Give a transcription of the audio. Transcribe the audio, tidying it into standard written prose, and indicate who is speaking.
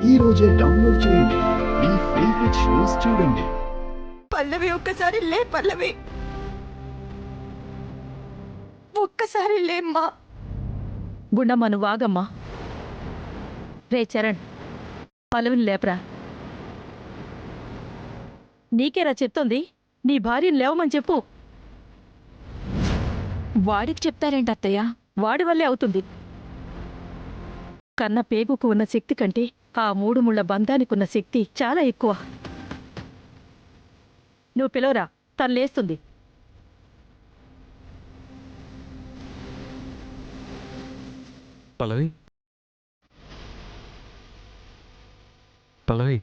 Speaker 1: ఈ రోజే డౌన్లోడ్ చేయండి. మీ ఫేవరెట్ షోస్ చూడండి.
Speaker 2: పల్లవి ఒక్కసారి లే పల్లవి, ఒక్కసారి లేమ్మా.
Speaker 3: గుండమ్మ నువ్వు ఆగమ్మా. రే చరణ్, పల్లవిని లేపరా. నీకేరా చెప్తోంది, నీ భార్యను లేవమని చెప్పు.
Speaker 2: వాడికి చెప్తారేంటి అత్తయ్య?
Speaker 3: వాడి వల్లే అవుతుంది. కన్న పేగుకు ఉన్న శక్తి కంటే ఆ 3 ముళ్ళ బంధానికున్న శక్తి చాలా ఎక్కువ. నువ్వు పిలవరా, తను లేస్తుంది.
Speaker 4: పల్లవి, పల్లవి.